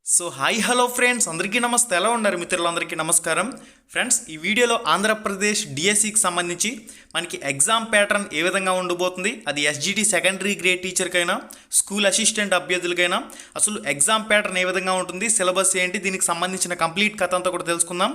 So hi hello friends, అందరికీ నమస్తే. ఎలా ఉన్నారు మిత్రులందరికీ నమస్కారం. ఫ్రెండ్స్, ఈ వీడియోలో ఆంధ్రప్రదేశ్ డిఎస్సికి సంబంధించి మనకి ఎగ్జామ్ ప్యాటర్న్ ఏ విధంగా ఉండబోతుంది, అది ఎస్జిటి సెకండరీ గ్రేడ్ టీచర్కైనా స్కూల్ అసిస్టెంట్ అభ్యర్థులకైనా అసలు ఎగ్జామ్ ప్యాటర్న్ ఏ విధంగా ఉంటుంది, సిలబస్ ఏంటి, దీనికి సంబంధించిన కంప్లీట్ కథ అంతా కూడా తెలుసుకుందాం.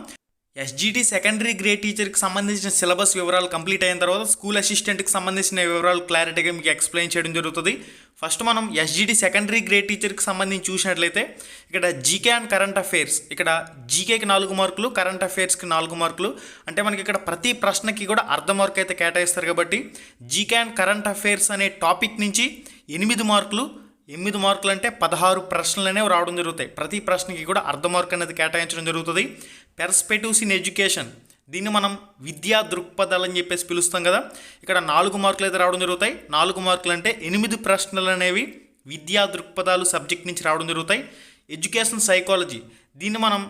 ఎస్జిటి సెకండరీ గ్రేడ్ టీచర్కి సంబంధించిన సిలబస్ వివరాలు కంప్లీట్ అయిన తర్వాత స్కూల్ అసిస్టెంట్కి సంబంధించిన వివరాలు క్లారిటీగా మీకు ఎక్స్ప్లెయిన్ చేయడం జరుగుతుంది. ఫస్ట్ మనం ఎస్జిటి సెకండరీ గ్రేడ్ టీచర్కి సంబంధించి చూసినట్లయితే ఇక్కడ జీకే అండ్ కరెంట్ అఫైర్స్, ఇక్కడ జీకేకి 4 మార్కులు, కరెంట్ అఫైర్స్కి 4 మార్కులు. అంటే మనకి ఇక్కడ ప్రతి ప్రశ్నకి కూడా అర్ధ మార్కు అయితే కేటాయిస్తారు. కాబట్టి జీకే అండ్ కరెంట్ అఫైర్స్ అనే టాపిక్ నుంచి 8 మార్కులు, 8 మార్కులు అంటే 16 ప్రశ్నలు అనేవి రావడం జరుగుతాయి. ప్రతి ప్రశ్నకి కూడా అర్ధ మార్కు అనేది కేటాయించడం జరుగుతుంది. పెర్స్పెక్టివ్స్ ఇన్ ఎడ్యుకేషన్, దీన్ని మనం విద్యా దృక్పథాలు అని చెప్పేసి పిలుస్తాం కదా. ఇక్కడ 4 మార్కులు అయితే రావడం జరుగుతాయి. 4 మార్కులు అంటే 8 ప్రశ్నలు అనేవి విద్యా దృక్పథాలు సబ్జెక్ట్ నుంచి రావడం జరుగుతాయి. ఎడ్యుకేషన్ సైకాలజీ, దీన్ని మనం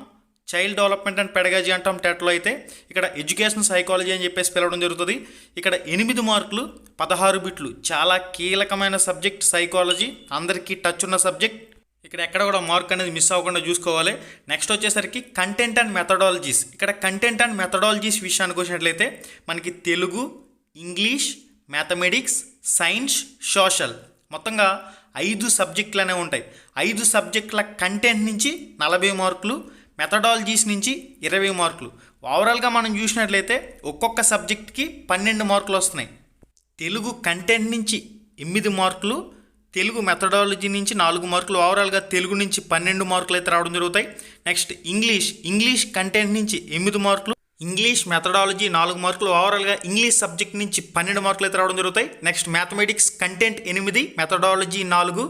చైల్డ్ డెవలప్మెంట్ అండ్ పెడగాజీ అంటాం టెట్లో. అయితే ఇక్కడ ఎడ్యుకేషన్ సైకాలజీ అని చెప్పేసి పిలవడం జరుగుతుంది. ఇక్కడ 8 మార్కులు, 16 బిట్లు, చాలా కీలకమైన సబ్జెక్ట్ సైకాలజీ, అందరికీ టచ్ ఉన్న సబ్జెక్ట్. ఇక్కడ ఎక్కడ కూడా మార్క్ అనేది మిస్ అవ్వకుండా చూసుకోవాలి. నెక్స్ట్ వచ్చేసరికి కంటెంట్ అండ్ మెథడాలజీస్. ఇక్కడ కంటెంట్ అండ్ మెథడాలజీస్ విషయానికి వచ్చినట్లయితే మనకి Telugu, English, mathematics, science, social, మొత్తంగా 5 సబ్జెక్టులు అనేవి ఉంటాయి. 5 సబ్జెక్టుల కంటెంట్ నుంచి 40 మార్కులు, మెథడాలజీస్ నుంచి 20 మార్కులు. ఓవరాల్గా మనం చూసినట్లయితే ఒక్కొక్క సబ్జెక్ట్కి 12 మార్కులు వస్తున్నాయి. తెలుగు కంటెంట్ నుంచి 8 మార్కులు, తెలుగు మెథడాలజీ నుంచి 4 మార్కులు, ఓవరాల్గా తెలుగు నుంచి 12 మార్కులు అయితే రావడం జరుగుతాయి. నెక్స్ట్ ఇంగ్లీష్ కంటెంట్ నుంచి 8 మార్కులు, ఇంగ్లీష్ మెథడాలజీ 4 మార్కులు, ఓవరాల్గా ఇంగ్లీష్ సబ్జెక్ట్ నుంచి 12 మార్కులు అయితే రావడం జరుగుతాయి. Next mathematics content 8, methodology 4,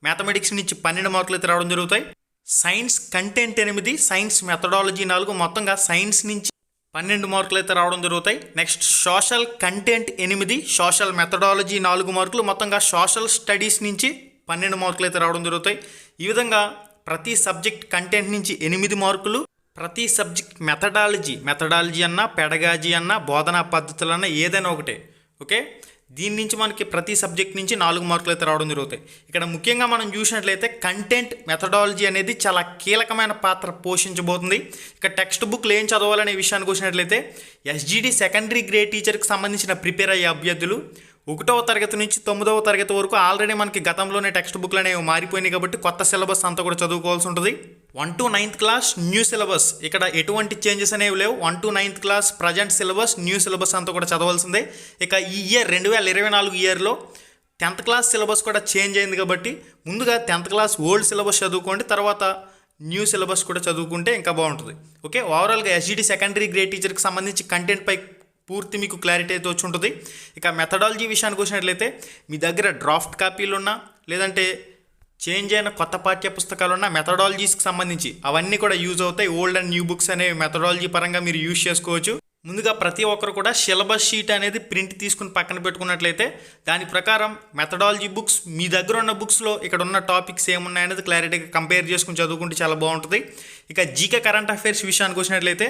mathematics నుంచి 12 మార్కులు అయితే రావడం జరుగుతాయి. సైన్స్ కంటెంట్ 8, సైన్స్ మెథడాలజీ 4, మొత్తంగా సైన్స్ నుంచి 12 మార్కులు అయితే రావడం జరుగుతాయి. Next social content 8, social methodology 4 మార్కులు, మొత్తంగా సోషల్ స్టడీస్ నుంచి 12 మార్కులు అయితే రావడం జరుగుతాయి. ఈ విధంగా ప్రతి సబ్జెక్ట్ కంటెంట్ నుంచి 8 మార్కులు, ప్రతి సబ్జెక్ట్ మెథడాలజీ అన్నా, పెడగాజీ అన్నా, బోధనా పద్ధతులన్నా ఏదైనా ఒకటే. ఓకే, దీని నుంచి మనకి ప్రతి సబ్జెక్ట్ నుంచి 4 మార్కులు అయితే రావడం జరుగుతాయి. ఇక్కడ ముఖ్యంగా మనం చూసినట్లయితే కంటెంట్ మెథడాలజీ అనేది చాలా కీలకమైన పాత్ర పోషించబోతుంది. ఇక టెక్స్ట్ బుక్లు ఏం చదవాలనే విషయానికి వచ్చినట్లయితే ఎస్జిటి సెకండరీ గ్రేడ్ టీచర్కి సంబంధించిన ప్రిపేర్ అయ్యే అభ్యర్థులు 1వ తరగతి నుంచి 9వ తరగతి వరకు ఆల్రెడీ మనకి గతంలోనే టెక్స్ట్ బుక్లు అనేవి మారిపోయినాయి. కాబట్టి కొత్త సిలబస్ అంతా కూడా చదువుకోవాల్సి ఉంటుంది. 1 to 9th class new syllabus, ఇక్కడ ఎటువంటి చేంజెస్ అనేవి లేవు. 1 to 9th class present syllabus, new syllabus అంతా కూడా చదవాల్సిందే. ఇక ఈ ఇయర్ 2024 ఇయర్లో 10th క్లాస్ సిలబస్ కూడా చేంజ్ అయింది. కాబట్టి ముందుగా 10th క్లాస్ ఓల్డ్ సిలబస్ చదువుకోండి, తర్వాత న్యూ సిలబస్ కూడా చదువుకుంటే ఇంకా బాగుంటుంది. ఓకే, ఓవరాల్గా ఎస్జిటి సెకండరీ గ్రేడ్ టీచర్కి సంబంధించి కంటెంట్పై పూర్తి మీకు క్లారిటీ అయితే వచ్చి ఉంటుంది. ఇక మెథడాలజీ విషయానికి వచ్చినట్లయితే మీ దగ్గర డ్రాఫ్ట్ కాపీలు ఉన్నా, లేదంటే చేంజ్ అయిన కొత్త పాఠ్య పుస్తకాలు ఉన్న మెథడాలజీస్కి సంబంధించి అవన్నీ కూడా యూజ్ అవుతాయి. ఓల్డ్ అండ్ న్యూ బుక్స్ అనేవి మెథడాలజీ పరంగా మీరు యూజ్ చేసుకోవచ్చు. ముందుగా ప్రతి ఒక్కరు కూడా సిలబస్ షీట్ అనేది ప్రింట్ తీసుకుని పక్కన పెట్టుకున్నట్లయితే దాని ప్రకారం మెథడాలజీ బుక్స్, మీ దగ్గర ఉన్న బుక్స్లో ఇక్కడ ఉన్న టాపిక్స్ ఏమున్నాయనేది క్లారిటీగా కంపేర్ చేసుకుని చదువుకుంటే చాలా బాగుంటుంది. ఇక జీకే కరెంట్ అఫైర్స్ విషయానికి వచ్చినట్లయితే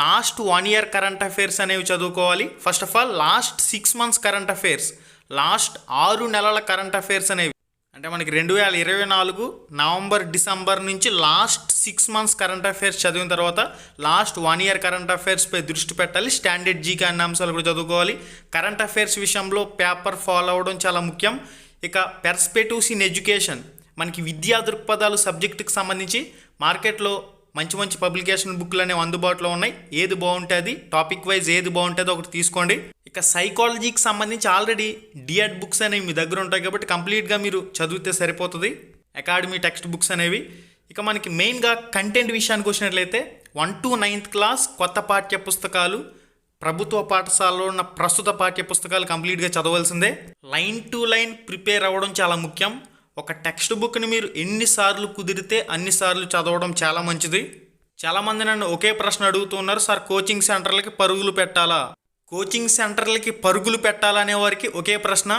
లాస్ట్ 1 year కరెంట్ అఫైర్స్ అనేవి చదువుకోవాలి. First of all last 6 months current affairs, last 6 నెలల కరెంట్ అఫైర్స్ అనేవి, అంటే మనకి 2024 నవంబర్ డిసెంబర్ నుంచి లాస్ట్ 6 months కరెంట్ అఫైర్స్ చదివిన తర్వాత లాస్ట్ 1 year కరెంట్ అఫైర్స్పై దృష్టి పెట్టాలి. స్టాండర్డ్ జీకే అన్న అంశాలు కూడా చదువుకోవాలి. కరెంట్ అఫైర్స్ విషయంలో పేపర్ ఫాలో అవ్వడం చాలా ముఖ్యం. ఇక పెర్స్పెక్టివ్స్ ఇన్ ఎడ్యుకేషన్, మనకి విద్యా దృక్పథాలు సబ్జెక్టుకి సంబంధించి మార్కెట్లో మంచి పబ్లికేషన్ బుక్లు అనేవి అందుబాటులో ఉన్నాయి. ఏది బాగుంటుంది, టాపిక్ వైజ్ ఏది బాగుంటుందో ఒకటి తీసుకోండి. ఇక సైకాలజీకి సంబంధించి ఆల్రెడీ డిఎడ్ బుక్స్ అనేవి మీ దగ్గర ఉంటాయి. కాబట్టి కంప్లీట్గా మీరు చదివితే సరిపోతుంది, అకాడమీ టెక్స్ట్ బుక్స్ అనేవి. ఇక మనకి మెయిన్గా కంటెంట్ విషయానికి వచ్చినట్లయితే 1 to 9th క్లాస్ కొత్త పాఠ్య పుస్తకాలు, ప్రభుత్వ పాఠశాలలో ఉన్న ప్రస్తుత పాఠ్య పుస్తకాలు కంప్లీట్గా చదవాల్సిందే. లైన్ టు లైన్ ప్రిపేర్ అవ్వడం చాలా ముఖ్యం. ఒక టెక్స్ట్ బుక్ని మీరు ఎన్నిసార్లు కుదిరితే అన్నిసార్లు చదవడం చాలా మంచిది. చాలామంది నన్ను ఒకే ప్రశ్న అడుగుతున్నారు, సార్ కోచింగ్ సెంటర్లకి పరుగులు పెట్టాలా? కోచింగ్ సెంటర్లకి పరుగులు పెట్టాలనే వారికి ఒకే ప్రశ్న,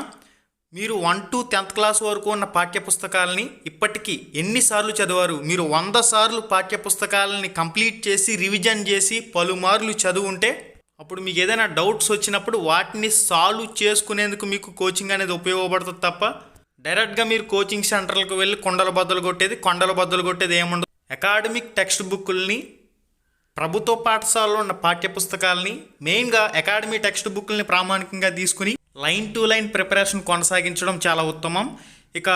మీరు 1 to 10th క్లాస్ వరకు ఉన్న పాఠ్యపుస్తకాలని ఇప్పటికీ ఎన్నిసార్లు చదివారు? మీరు 100 సార్లు పాఠ్యపుస్తకాలని కంప్లీట్ చేసి రివిజన్ చేసి పలుమార్లు చదువుంటే అప్పుడు మీకు ఏదైనా డౌట్స్ వచ్చినప్పుడు వాటిని సాల్వ్ చేసుకునేందుకు మీకు కోచింగ్ అనేది ఉపయోగపడుతుంది తప్ప డైరెక్ట్గా మీరు కోచింగ్ సెంటర్లకు వెళ్ళి కొండల బద్దలు కొట్టేది ఏముండదు. అకాడమిక్ టెక్స్ట్ బుక్కుల్ని, ప్రభుత్వ పాఠశాలలో ఉన్న పాఠ్యపుస్తకాలని, మెయిన్గా అకాడమీ టెక్స్ట్ బుక్లని ప్రామాణికంగా తీసుకుని లైన్ టు లైన్ ప్రిపరేషన్ కొనసాగించడం చాలా ఉత్తమం. ఇక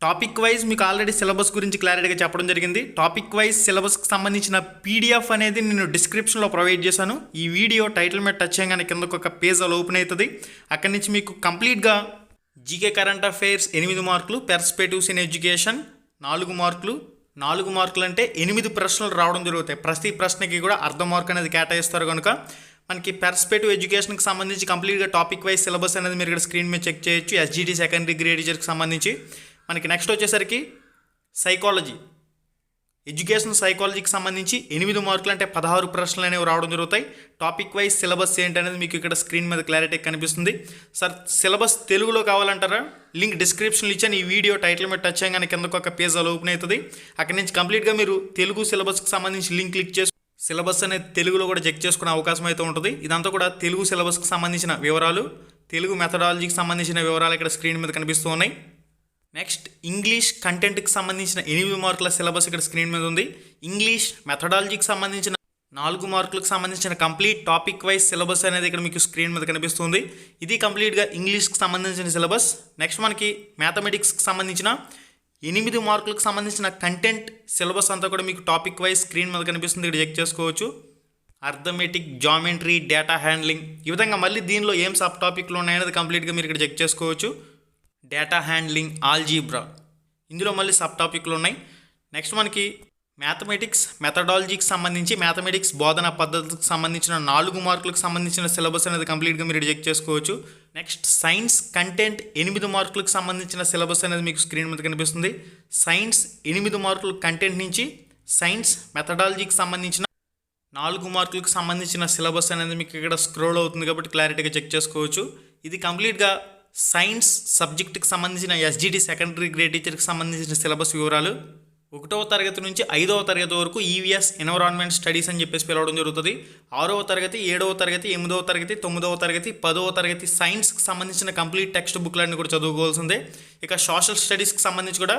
టాపిక్ వైజ్ మీకు ఆల్రెడీ సిలబస్ గురించి క్లారిటీగా చెప్పడం జరిగింది. టాపిక్ వైజ్ సిలబస్కి సంబంధించిన పీడిఎఫ్ అనేది నేను డిస్క్రిప్షన్లో ప్రొవైడ్ చేశాను. ఈ వీడియో టైటిల్ మీద టచ్ చేయగానే కిందకు ఒక పేజ్ అలా ఓపెన్ అవుతుంది. అక్కడి నుంచి మీకు కంప్లీట్గా జీకే కరెంట్ అఫైర్స్ 8 మార్కులు, పెర్స్పెక్టివ్స్ ఇన్ ఎడ్యుకేషన్ 4 మార్కులు, 4 మార్కులు అంటే 8 ప్రశ్నలు రావడం జరుగుతాయి. ప్రతి ప్రశ్నకి కూడా అర్ధ మార్క్ అనేది కేటాయిస్తారు కనుక మనకి పెర్స్పెక్టివ్ ఎడ్యుకేషన్కి సంబంధించి కంప్లీట్గా టాపిక్ వైజ్ సిలబస్ అనేది మీరు ఇక్కడ స్క్రీన్ మీద చెక్ చేయొచ్చు. ఎస్జిటి సెకండరీ గ్రేడ్ టీచర్కి సంబంధించి మనకి నెక్స్ట్ వచ్చేసరికి సైకాలజీ, ఎడ్యుకేషన్ సైకాలజీకి సంబంధించి 8 మార్కులు అంటే 16 ప్రశ్నలు అనేవి రావడం జరుగుతాయి. టాపిక్ వైజ్ సిలబస్ ఏంటనేది మీకు ఇక్కడ స్క్రీన్ మీద క్లారిటీ కనిపిస్తుంది. సార్ సిలబస్ తెలుగులో కావాలంటారా? లింక్ డిస్క్రిప్షన్లో ఇచ్చాను. ఈ వీడియో టైటిల్ మీద టచ్ చేయగానే కిందకు ఒక పేజ్ అలా ఓపెన్ అవుతుంది. అక్కడి నుంచి కంప్లీట్గా మీరు తెలుగు సిలబస్కి సంబంధించి లింక్ క్లిక్ చేసి సిలబస్ అనేది తెలుగులో కూడా చెక్ చేసుకునే అవకాశం అయితే ఉంటుంది. ఇదంతా కూడా తెలుగు సిలబస్కి సంబంధించిన వివరాలు, తెలుగు మెథడాలజీకి సంబంధించిన వివరాలు ఇక్కడ స్క్రీన్ మీద కనిపిస్తూ ఉన్నాయి. నెక్స్ట్ ఇంగ్లీష్ కంటెంట్కి సంబంధించిన 8 మార్కుల సిలబస్ ఇక్కడ స్క్రీన్ మీద ఉంది. ఇంగ్లీష్ మెథడాలజీకి సంబంధించిన 4 మార్కులకు సంబంధించిన కంప్లీట్ టాపిక్ వైజ్ సిలబస్ అనేది ఇక్కడ మీకు స్క్రీన్ మీద కనిపిస్తుంది. ఇది కంప్లీట్గా ఇంగ్లీష్కి సంబంధించిన సిలబస్. నెక్స్ట్ మనకి మ్యాథమెటిక్స్కి సంబంధించిన 8 మార్కులకు సంబంధించిన కంటెంట్ సిలబస్ అంతా కూడా మీకు టాపిక్ వైజ్ స్క్రీన్ మీద కనిపిస్తుంది. ఇక్కడ చెక్ చేసుకోవచ్చు. అర్థమెటిక్, జామెట్రీ, డేటా హ్యాండ్లింగ్, ఈ విధంగా మళ్ళీ దీనిలో ఏం సబ్ టాపిక్లు ఉన్నాయనేది కంప్లీట్గా మీరు ఇక్కడ చెక్ చేసుకోవచ్చు. డేటా హ్యాండ్లింగ్, ఆల్జీబ్రా, ఇందులో మళ్ళీ సబ్ టాపిక్లు ఉన్నాయి. నెక్స్ట్ మనకి మ్యాథమెటిక్స్ మెథడాలజీకి సంబంధించి మ్యాథమెటిక్స్ బోధన పద్ధతికి సంబంధించిన 4 మార్కులకు సంబంధించిన సిలబస్ అనేది కంప్లీట్గా మీరు చెక్ చేసుకోవచ్చు. నెక్స్ట్ సైన్స్ కంటెంట్ 8 మార్కులకు సంబంధించిన సిలబస్ అనేది మీకు స్క్రీన్ మీద కనిపిస్తుంది. సైన్స్ 8 మార్కుల కంటెంట్ నుంచి సైన్స్ మెథడాలజీకి సంబంధించిన 4 మార్కులకు సంబంధించిన సిలబస్ అనేది మీకు ఇక్కడ స్క్రోల్ అవుతుంది కాబట్టి క్లారిటీగా చెక్ చేసుకోవచ్చు. ఇది కంప్లీట్గా సైన్స్ సబ్జెక్టుకి సంబంధించిన ఎస్జిటి సెకండరీ గ్రేడ్ టీచర్కి సంబంధించిన సిలబస్ వివరాలు. 1వ తరగతి నుంచి 5వ తరగతి వరకు ఈవీఎస్ ఎన్విరాన్మెంట్ స్టడీస్ అని చెప్పేసి పిలవడం జరుగుతుంది. 6వ తరగతి, 7వ తరగతి, 8వ తరగతి, 9వ తరగతి, 10వ తరగతి సైన్స్కి సంబంధించిన కంప్లీట్ టెక్స్ట్ బుక్లన్నీ కూడా చదువుకోవాల్సిందే. ఇక సోషల్ స్టడీస్కి సంబంధించి కూడా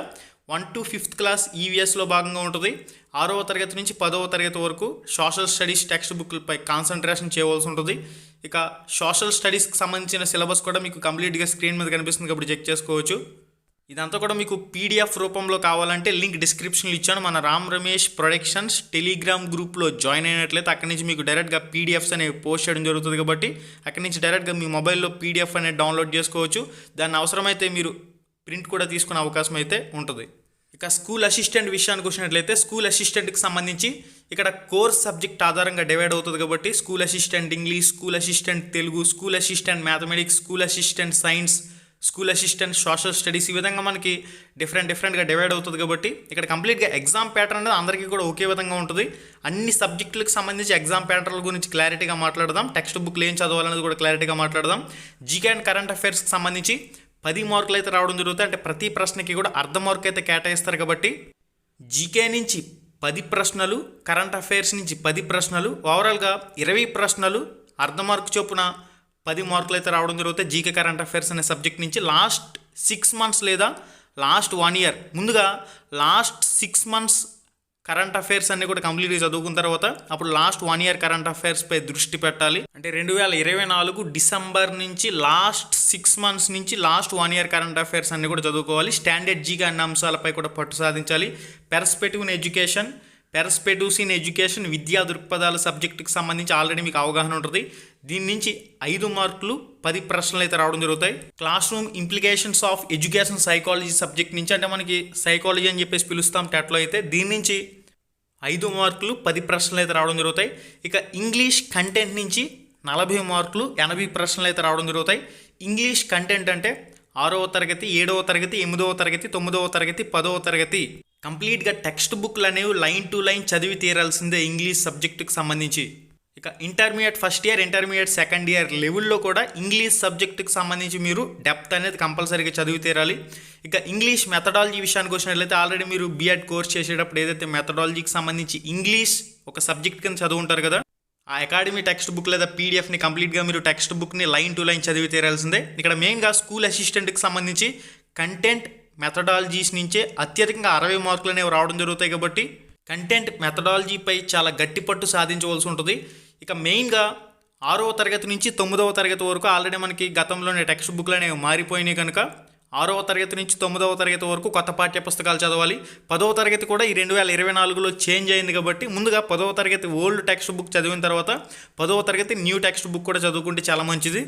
1 to 5th క్లాస్ ఈవీఎస్లో భాగంగా ఉంటుంది. 6వ తరగతి నుంచి 10వ తరగతి వరకు సోషల్ స్టడీస్ టెక్స్ట్ బుక్లపై కాన్సన్ట్రేషన్ చేయవలసి ఉంటుంది. ఇక సోషల్ స్టడీస్కి సంబంధించిన సిలబస్ కూడా మీకు కంప్లీట్గా స్క్రీన్ మీద కనిపిస్తుంది కాబట్టి చెక్ చేసుకోవచ్చు. ఇదంతా కూడా మీకు పీడిఎఫ్ రూపంలో కావాలంటే లింక్ డిస్క్రిప్షన్లో ఇచ్చాను. మన రామ్ రమేష్ ప్రొడక్షన్స్ టెలిగ్రామ్ గ్రూప్లో జాయిన్ అయినట్లయితే అక్కడి నుంచి మీకు డైరెక్ట్గా పీడిఎఫ్స్ అనేవి పోస్ట్ చేయడం జరుగుతుంది కాబట్టి అక్కడి నుంచి డైరెక్ట్గా మీ మొబైల్లో పీడిఎఫ్ అనేది డౌన్లోడ్ చేసుకోవచ్చు. దాన్ని అవసరమైతే మీరు ప్రింట్ కూడా తీసుకునే అవకాశం అయితే ఉంటుంది. ఇక స్కూల్ అసిస్టెంట్ విషయానికి వచ్చినట్లయితే స్కూల్ అసిస్టెంట్కి సంబంధించి ఇక్కడ కోర్స్ సబ్జెక్ట్ ఆధారంగా డివైడ్ అవుతుంది కాబట్టి school assistant English, school assistant Telugu, school assistant mathematics, school assistant science, school assistant social studies, ఈ విధంగా మనకి డిఫరెంట్గా డివైడ్ అవుతుంది కాబట్టి ఇక్కడ కంప్లీట్గా ఎగ్జామ్ ప్యాటర్న్ అనేది అందరికీ కూడా ఒకే విధంగా ఉంటుంది. అన్ని సబ్జెక్టులకు సంబంధించి ఎగ్జామ్ ప్యాటర్న్ల గురించి క్లారిటీగా మాట్లాడదాం. టెక్స్ట్ బుక్లు ఏం చదవాలనేది కూడా క్లారిటీగా మాట్లాడదాం. జీకే అండ్ కరెంట్ అఫైర్స్కి సంబంధించి 10 మార్కులు అయితే రావడం జరుగుతాయి. అంటే ప్రతి ప్రశ్నకి కూడా అర్ధ మార్కు అయితే కేటాయిస్తారు కాబట్టి జీకే నుంచి 10 ప్రశ్నలు, కరెంట్ అఫైర్స్ నుంచి 10 ప్రశ్నలు, ఓవరాల్గా 20 ప్రశ్నలు అర్ధ మార్కు చొప్పున 10 మార్కులు అయితే రావడం జరుగుతాయి. జీకే కరెంట్ అఫైర్స్ అనే సబ్జెక్ట్ నుంచి లాస్ట్ 6 మంత్స్ లేదా లాస్ట్ 1 ఇయర్ ముందుగా లాస్ట్ 6 మంత్స్ కరెంట్ అఫైర్స్ అన్నీ కూడా కంప్లీట్గా చదువుకున్న తర్వాత అప్పుడు లాస్ట్ 1 ఇయర్ కరెంట్ అఫైర్స్పై దృష్టి పెట్టాలి. అంటే 2024 డిసెంబర్ నుంచి లాస్ట్ 6 మంత్స్ నుంచి లాస్ట్ 1 ఇయర్ కరెంట్ అఫైర్స్ అన్నీ కూడా చదువుకోవాలి. స్టాండర్డ్ జీకే అన్న అంశాలపై కూడా పట్టు సాధించాలి. Perspective in education, perspectives in education, విద్యా దృక్పథాల సబ్జెక్టుకి సంబంధించి ఆల్రెడీ మీకు అవగాహన ఉంటుంది. దీని నుంచి 5 మార్కులు 10 ప్రశ్నలు అయితే రావడం జరుగుతాయి. Classroom implications of education psychology subject నుంచి, అంటే మనకి సైకాలజీ అని చెప్పేసి పిలుస్తాం టెట్లో అయితే, దీని నుంచి 5 మార్కులు 10 ప్రశ్నలు అయితే రావడం జరుగుతాయి. ఇక ఇంగ్లీష్ కంటెంట్ నుంచి 40 మార్కులు 80 ప్రశ్నలు అయితే రావడం జరుగుతాయి. ఇంగ్లీష్ కంటెంట్ అంటే 6వ తరగతి, 7వ తరగతి, 8వ తరగతి, 9వ తరగతి, 10వ తరగతి కంప్లీట్గా టెక్స్ట్ బుక్లు అనేవి లైన్ టు లైన్ చదివి తీరాల్సిందే ఇంగ్లీష్ సబ్జెక్టుకి సంబంధించి. ఇక intermediate first year, intermediate second year లెవెల్లో కూడా ఇంగ్లీష్ సబ్జెక్టుకి సంబంధించి మీరు డెప్త్ అనేది కంపల్సరీగా చదివి తీరాలి. ఇక ఇంగ్లీష్ మెథడాలజీ విషయానికి వచ్చినట్లయితే ఆల్రెడీ మీరు బీఎడ్ కోర్స్ చేసేటప్పుడు ఏదైతే మెథడాలజీకి సంబంధించి ఇంగ్లీష్ ఒక సబ్జెక్ట్ కింద చదువుంటారు కదా, ఆ అకాడమీ టెక్స్ట్ బుక్ లేదా పీడిఎఫ్ని కంప్లీట్గా మీరు టెక్స్ట్ బుక్ని లైన్ టు లైన్ చదివి తీరాల్సిందే. ఇక్కడ మెయిన్గా స్కూల్ అసిస్టెంట్కి సంబంధించి కంటెంట్ మెథడాలజీస్ నుంచే అత్యధికంగా 60 మార్కులు అనేవి రావడం జరుగుతాయి కాబట్టి కంటెంట్ మెథడాలజీపై చాలా గట్టి పట్టు సాధించవలసి ఉంటుంది. ఇక మెయిన్గా 6వ తరగతి నుంచి 9వ తరగతి వరకు ఆల్రెడీ మనకి గతంలోనే టెక్స్ట్ బుక్లు అనేవి మారిపోయినాయి కనుక 6వ తరగతి నుంచి 9వ తరగతి వరకు కొత్త పాఠ్య పుస్తకాలు చదవాలి. 10వ తరగతి కూడా ఈ 2024లో చేంజ్ అయింది కాబట్టి ముందుగా 10వ తరగతి ఓల్డ్ టెక్స్ట్ బుక్ చదివిన తర్వాత 10వ తరగతి న్యూ టెక్స్ట్ బుక్ కూడా చదువుకుంటే చాలా మంచిది.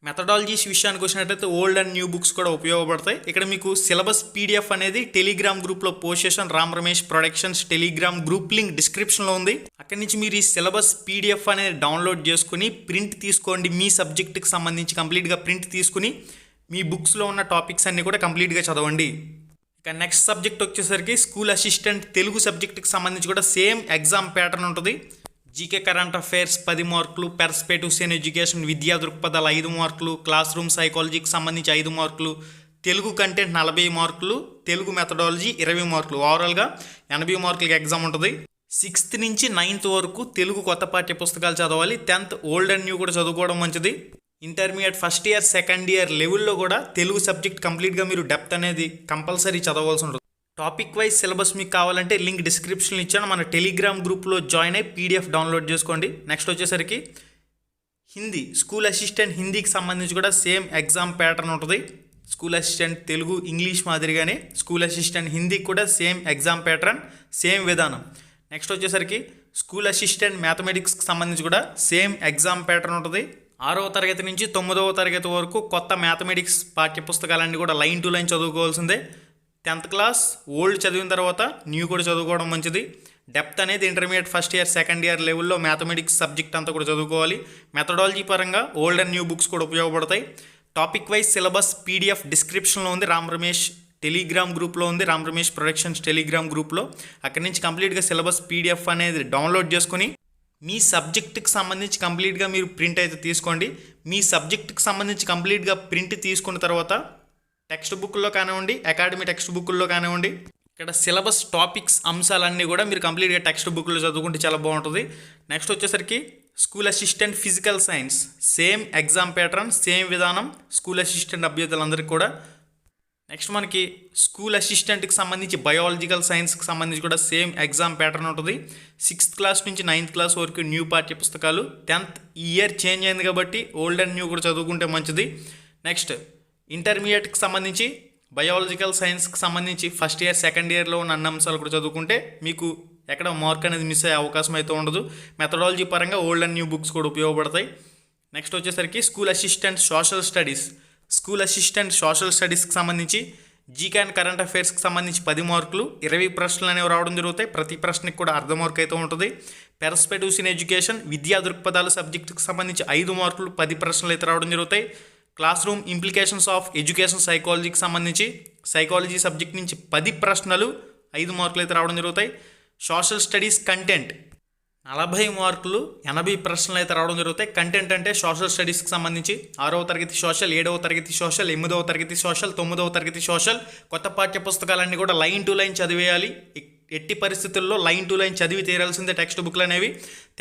మెథడాలజీస్ విషయానికి వచ్చినట్టయితే ఓల్డ్ అండ్ న్యూ బుక్స్ కూడా ఉపయోగపడతాయి. ఇక్కడ మీకు సిలబస్ పీడిఎఫ్ అనేది టెలిగ్రామ్ గ్రూప్లో పోస్ట్ చేసిన Ram Ramesh productions Telegram group link డిస్క్రిప్షన్లో ఉంది. అక్కడి నుంచి మీరు ఈ సిలబస్ పీడిఎఫ్ అనేది డౌన్లోడ్ చేసుకుని ప్రింట్ తీసుకోండి. మీ సబ్జెక్టుకి సంబంధించి కంప్లీట్గా ప్రింట్ తీసుకుని మీ బుక్స్లో ఉన్న టాపిక్స్ అన్నీ కూడా కంప్లీట్గా చదవండి. ఇక నెక్స్ట్ సబ్జెక్ట్ వచ్చేసరికి స్కూల్ అసిస్టెంట్ తెలుగు సబ్జెక్టుకి సంబంధించి కూడా సేమ్ ఎగ్జామ్ ప్యాటర్న్ ఉంటుంది. జీకే కరెంట్ అఫైర్స్ 10 మార్కులు, పెర్స్పెక్టివ్స్ ఇన్ ఎడ్యుకేషన్ విద్యా దృక్పథాలు 5 మార్కులు, క్లాస్ రూమ్ సైకాలజీకి సంబంధించి 5 మార్కులు, తెలుగు కంటెంట్ 40 మార్కులు, తెలుగు మెథడాలజీ 20 మార్కులు, ఓవరాల్గా 80 మార్కులకి ఎగ్జామ్ ఉంటుంది. 6th నుంచి 9th వరకు తెలుగు కొత్త పాఠ్య పుస్తకాలు చదవాలి. 10th ఓల్డ్ అండ్ న్యూ కూడా చదువుకోవడం మంచిది. Intermediate first year second year లెవెల్లో కూడా తెలుగు సబ్జెక్ట్ కంప్లీట్గా మీరు డెప్త్ అనేది కంపల్సరీ చదవాల్సి ఉంటుంది. టాపిక్ వైజ్ సిలబస్ మీకు కావాలంటే లింక్ డిస్క్రిప్షన్లో ఇచ్చాను. మన టెలిగ్రామ్ గ్రూప్లో జాయిన్ అయ్యి పీడిఎఫ్ డౌన్లోడ్ చేసుకోండి. నెక్స్ట్ వచ్చేసరికి హిందీ స్కూల్ అసిస్టెంట్ హిందీకి సంబంధించి కూడా సేమ్ ఎగ్జామ్ ప్యాటర్న్ ఉంటుంది. స్కూల్ అసిస్టెంట్ తెలుగు ఇంగ్లీష్ మాదిరిగానే స్కూల్ అసిస్టెంట్ హిందీకి కూడా సేమ్ ఎగ్జామ్ ప్యాటర్న్, సేమ్ విధానం. నెక్స్ట్ వచ్చేసరికి స్కూల్ అసిస్టెంట్ మ్యాథమెటిక్స్కి సంబంధించి కూడా సేమ్ ఎగ్జామ్ ప్యాటర్న్ ఉంటుంది. 6వ తరగతి నుంచి 9వ తరగతి వరకు కొత్త మ్యాథమెటిక్స్ పాఠ్యపుస్తకాలన్నీ కూడా లైన్ టు లైన్ చదువుకోవాల్సిందే. 10th క్లాస్ ఓల్డ్ చదివిన తర్వాత న్యూ కూడా చదువుకోవడం మంచిది. డెప్త్ అనేది intermediate first year second year లెవెల్లో మ్యాథమెటిక్స్ సబ్జెక్ట్ అంతా కూడా చదువుకోవాలి. మెథడాలజీ పరంగా ఓల్డ్ అండ్ న్యూ బుక్స్ కూడా ఉపయోగపడతాయి. టాపిక్ వైజ్ సిలబస్ పీడిఎఫ్ డిస్క్రిప్షన్లో ఉంది. రామ్ రమేష్ టెలిగ్రామ్ గ్రూప్లో ఉంది. రామ్ రమేష్ ప్రొడక్షన్స్ టెలిగ్రామ్ గ్రూప్లో అక్కడి నుంచి కంప్లీట్గా సిలబస్ పీడిఎఫ్ అనేది డౌన్లోడ్ చేసుకుని మీ సబ్జెక్టుకి సంబంధించి కంప్లీట్గా మీరు ప్రింట్ అయితే తీసుకోండి. మీ సబ్జెక్టుకి సంబంధించి కంప్లీట్గా ప్రింట్ తీసుకున్న తర్వాత టెక్స్ట్ బుక్లో కానివ్వండి, అకాడమీ టెక్స్ట్ బుక్లో కానివ్వండి, ఇక్కడ సిలబస్ టాపిక్స్ అంశాలన్నీ కూడా మీరు కంప్లీట్గా టెక్స్ట్ బుక్లో చదువుకుంటే చాలా బాగుంటుంది. నెక్స్ట్ వచ్చేసరికి school assistant physical science same exam pattern, same విధానం స్కూల్ అసిస్టెంట్ అభ్యర్థులందరికీ కూడా. నెక్స్ట్ మనకి స్కూల్ అసిస్టెంట్కి సంబంధించి బయాలజికల్ సైన్స్కి సంబంధించి కూడా సేమ్ ఎగ్జామ్ ప్యాటర్న్ ఉంటుంది. 6th క్లాస్ నుంచి 9th క్లాస్ వరకు న్యూ పాఠ్య పుస్తకాలు. 10th ఇయర్ చేంజ్ అయింది కాబట్టి ఓల్డ్ అండ్ న్యూ కూడా చదువుకుంటే మంచిది. నెక్స్ట్ ఇంటర్మీడియట్కి సంబంధించి బయాలజికల్ సైన్స్కి సంబంధించి ఫస్ట్ ఇయర్ సెకండ్ ఇయర్లో ఉన్న అన్ని అంశాలు కూడా చదువుకుంటే మీకు ఎక్కడ మార్క్ అనేది మిస్ అయ్యే అవకాశం అయితే ఉండదు. మెథడాలజీ పరంగా ఓల్డ్ అండ్ న్యూ బుక్స్ కూడా ఉపయోగపడతాయి. నెక్స్ట్ వచ్చేసరికి school assistant social studies school assistant సోషల్ స్టడీస్కి సంబంధించి జీకే అండ్ కరెంట్ అఫైర్స్కి సంబంధించి 10 మార్కులు, 20 ప్రశ్నలు అనేవి రావడం జరుగుతాయి. ప్రతి ప్రశ్నకి కూడా అర్ధ మార్క్ అయితే ఉంటుంది. పెర్స్పెక్టివ్స్ ఇన్ ఎడ్యుకేషన్ విద్యా దృక్పథాలు సబ్జెక్టుకి సంబంధించి 5 మార్కులు, 10 ప్రశ్నలు అయితే రావడం జరుగుతాయి. Classroom implications of education సైకాలజీకి సంబంధించి సైకాలజీ సబ్జెక్ట్ నుంచి 10 ప్రశ్నలు, 5 మార్కులు అయితే రావడం జరుగుతాయి. సోషల్ స్టడీస్ కంటెంట్ 40 మార్కులు, 80 ప్రశ్నలు అయితే రావడం జరుగుతాయి. కంటెంట్ అంటే సోషల్ స్టడీస్కి సంబంధించి 6వ తరగతి సోషల్, 7వ తరగతి సోషల్, 8వ తరగతి సోషల్, 9వ తరగతి సోషల్ కొత్త పాఠ్య పుస్తకాలన్నీ కూడా లైన్ టు లైన్ చదివేయాలి. ఎట్టి పరిస్థితుల్లో లైన్ టు లైన్ చదివి తీరాల్సిందే టెక్స్ట్ బుక్లు అనేవి.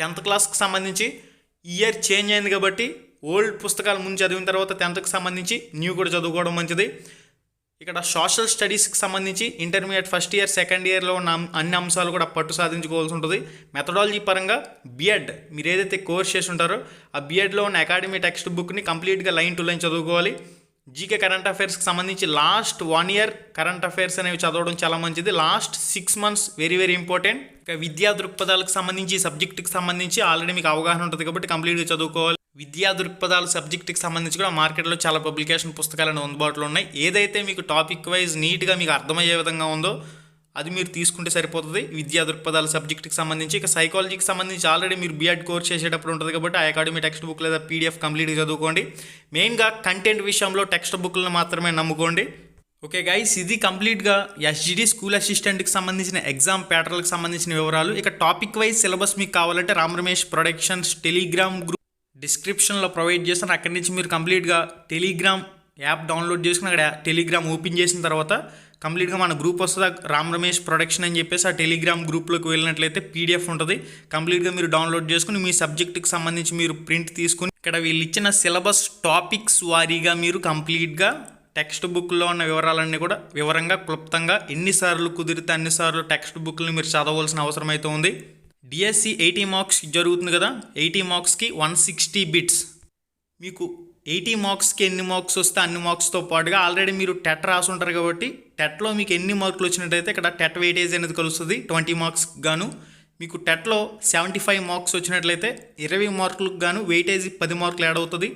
10th క్లాస్కి సంబంధించి ఇయర్ చేంజ్ అయింది కాబట్టి ఓల్డ్ పుస్తకాలు ముందు చదివిన తర్వాత 10th సంబంధించి న్యూ కూడా చదువుకోవడం మంచిది. ఇక్కడ సోషల్ స్టడీస్కి సంబంధించి ఇంటర్మీడియట్ ఫస్ట్ ఇయర్ సెకండ్ ఇయర్లో ఉన్న అన్ని అంశాలు కూడా పట్టు సాధించుకోవాల్సి ఉంటుంది. మెథడాలజీ పరంగా బిఎడ్ మీరు ఏదైతే కోర్స్ చేసి ఉంటారో ఆ బిఎడ్లో ఉన్న అకాడమీ టెక్స్ట్ బుక్ని కంప్లీట్గా లైన్ టు లైన్ చదువుకోవాలి. జీకే కరెంట్ అఫైర్స్కి సంబంధించి లాస్ట్ 1 ఇయర్ కరెంట్ అఫైర్స్ అనేవి చదవడం చాలా మంచిది. Last 6 months very very important. ఇక విద్యా దృక్పథాలకు సంబంధించి సబ్జెక్టుకి సంబంధించి ఆల్రెడీ మీకు అవగాహన ఉంటుంది కాబట్టి కంప్లీట్గా చదువుకోవాలి. విద్యా దృక్పథాల సబ్జెక్టుకి సంబంధించి కూడా మార్కెట్లో చాలా పబ్లికేషన్ పుస్తకాలు అందుబాటులో ఉన్నాయి. ఏదైతే మీకు టాపిక్ వైజ్ నీట్గా మీకు అర్థమయ్యే విధంగా ఉందో అది మీరు తీసుకుంటే సరిపోతుంది విద్యా దృక్పథాల సబ్జెక్టుకి సంబంధించి. ఇక సైకాలజీకి సంబంధించి ఆల్రెడీ మీరు బీఎడ్ కోర్స్ చేసేటప్పుడు ఉంటుంది కాబట్టి ఆ అకాడమీ టెక్స్ట్ బుక్ లేదా పీడిఎఫ్ కంప్లీట్గా చదువుకోండి. మెయిన్గా కంటెంట్ విషయంలో టెక్స్ట్ బుక్లను మాత్రమే నమ్ముకోండి. ఓకే గైస్, ఇది కంప్లీట్గా ఎస్జిడి స్కూల్ అసిస్టెంట్కి సంబంధించిన ఎగ్జామ్ ప్యాటర్న్కి సంబంధించిన వివరాలు. ఇక టాపిక్ వైజ్ సిలబస్ మీకు కావాలంటే Ram Ramesh productions Telegram group డిస్క్రిప్షన్లో ప్రొవైడ్ చేస్తాను. అక్కడి నుంచి మీరు కంప్లీట్గా టెలిగ్రామ్ యాప్ డౌన్లోడ్ చేసుకుని అక్కడ టెలిగ్రామ్ ఓపెన్ చేసిన తర్వాత కంప్లీట్గా మన గ్రూప్ వస్తుంది రామ్ రమేష్ ప్రొడక్షన్ అని చెప్పేసి ఆ టెలిగ్రామ్ గ్రూప్లోకి వెళ్ళినట్లయితే పీడిఎఫ్ ఉంటుంది. కంప్లీట్గా మీరు డౌన్లోడ్ చేసుకుని మీ సబ్జెక్టుకి సంబంధించి మీరు ప్రింట్ తీసుకుని ఇక్కడ వీళ్ళు ఇచ్చిన సిలబస్ టాపిక్స్ వారీగా మీరు కంప్లీట్గా టెక్స్ట్ బుక్లో ఉన్న వివరాలన్నీ కూడా వివరంగా క్లుప్తంగా ఎన్నిసార్లు కుదిరితే అన్నిసార్లు టెక్స్ట్ బుక్ని మీరు చదవవలసిన అవసరం అయితే ఉంది. డిఎస్సి 80 మార్క్స్ జరుగుతుంది కదా, 80 మార్క్స్కి 160 బిట్స్. మీకు 80 మార్క్స్కి ఎన్ని మార్క్స్ వస్తే అన్ని మార్క్స్తో పాటుగా ఆల్రెడీ మీరు టెట్ రాసి ఉంటారు కాబట్టి టెట్లో మీకు ఎన్ని మార్కులు వచ్చినట్టయితే ఇక్కడ టెట్ వెయిటేజ్ అనేది కలుస్తుంది 20 మార్క్స్ గాను. మీకు టెట్లో 75 మార్క్స్ వచ్చినట్లయితే 20 మార్కులకు గాను వెయిటేజ్ 10 మార్కులు యాడ్ అవుతుంది.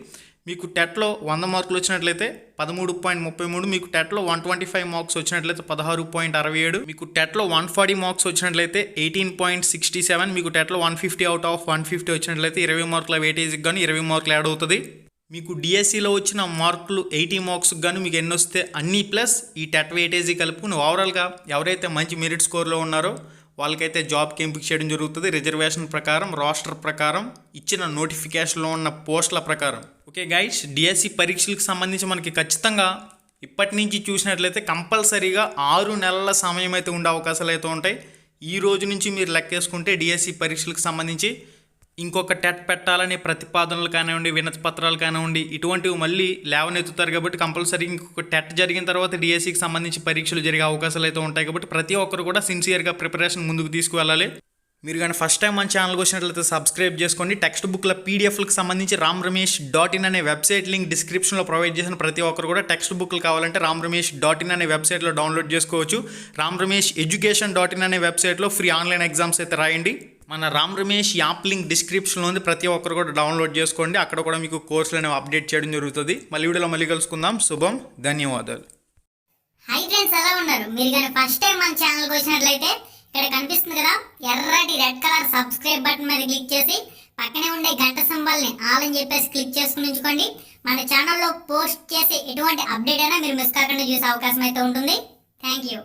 మీకు టెట్లో 100 మార్కులు వచ్చినట్లయితే 13.33, మీకు టెట్లో 125 మార్క్స్ వచ్చినట్లయితే 16.67, మీకు టెట్లో 140 మార్క్స్ వచ్చినట్లయితే 18.67, మీకు టెట్లో 150 అవుట్ ఆఫ్ 150 వచ్చినట్లయితే 20 మార్కుల వెయిటేజ్కి గాను 20 మార్కులు యాడ్ అవుతుంది. మీకు డిఎస్సిలో వచ్చిన మార్కులు 80 మార్క్స్కి గాను మీకు ఎన్ని వస్తే అన్నీ ప్లస్ ఈ టెట్ వెయిటేజీ కలుపుకుని ఓవరాల్గా ఎవరైతే మంచి మెరిట్ స్కోర్లో ఉన్నారో వాళ్ళకైతే జాబ్కి ఎంపిక చేయడం జరుగుతుంది. రిజర్వేషన్ ప్రకారం, రోస్టర్ ప్రకారం, ఇచ్చిన నోటిఫికేషన్లో ఉన్న పోస్టుల ప్రకారం. ఓకే గైస్, డిఎస్సి పరీక్షలకు సంబంధించి మనకి ఖచ్చితంగా ఇప్పటి నుంచి చూసినట్లయితే కంపల్సరీగా 6 నెలల సమయం అయితే ఉండే అవకాశాలు అయితే ఉంటాయి. ఈ రోజు నుంచి మీరు లెక్కేసుకుంటే డిఎస్సి పరీక్షలకు సంబంధించి ఇంకొక టెట్ పెట్టాలనే ప్రతిపాదనలు కానివ్వండి, వినతి పత్రాలు కానివ్వండి, ఇటువంటివి మళ్ళీ లేవనెత్తుతారు కాబట్టి కంపల్సరీ ఇంకొక టెట్ జరిగిన తర్వాత డిఎస్సికి సంబంధించి పరీక్షలు జరిగే అవకాశాలు అయితే ఉంటాయి. కాబట్టి ప్రతి ఒక్కరు కూడా సిన్సియర్గా ప్రిపరేషన్ ముందుకు తీసుకువెళ్ళాలి. మీరు కానీ ఫస్ట్ టైం మన ఛానల్కి వచ్చినట్లయితే సబ్స్క్రైబ్ చేసుకోండి. టెక్స్ట్ బుక్ల పీడిఎఫ్లకు సంబంధించి ramramesh.in అనే వెబ్సైట్ లింక్ డిస్క్రిప్షన్లో ప్రొవైడ్ చేసిన ప్రతి ఒక్కరు కూడా టెక్స్ట్ బుక్లు కావాలంటే ramramesh.in అనే వెబ్సైట్లో డౌన్లోడ్ చేసుకోవచ్చు. ramramesh.education.in అనే వెబ్సైట్లో ఫ్రీ ఆన్లైన్ ఎగ్జామ్స్ అయితే రాయండి. మన రామ్ రమేష్ యాప్ లింక్ డిస్క్రిప్షన్లో ఉంది, ప్రతి ఒక్కరు కూడా డౌన్లోడ్ చేసుకోండి. అక్కడ కూడా మీకు కోర్సులు అనేవి అప్డేట్ చేయడం జరుగుతుంది. మళ్ళీ వీడియోలో మళ్ళీ కలుసుకుందాం. శుభం, ధన్యవాదాలు. హై ఫ్రెండ్స్, ఎలా ఉన్నారు? మీరు కానీ ఫస్ట్ టైం మన ఛానల్కి వచ్చినట్లయితే ఇక్కడ కనిపిస్తుంది కదా ఎర్రటి రెడ్ కలర్ సబ్స్క్రైబ్ బటన్ మీద క్లిక్ చేసి పక్కనే ఉండే గంట సింబల్ని ఆల్ అని చెప్పేసి క్లిక్ చేసుకుని ఉంచుకోండి. మన ఛానల్లో పోస్ట్ చేసే ఎటువంటి అప్డేట్ అయినా మీరు మిస్ కాకుండా చూసే అవకాశం అయితే ఉంటుంది. Thank you.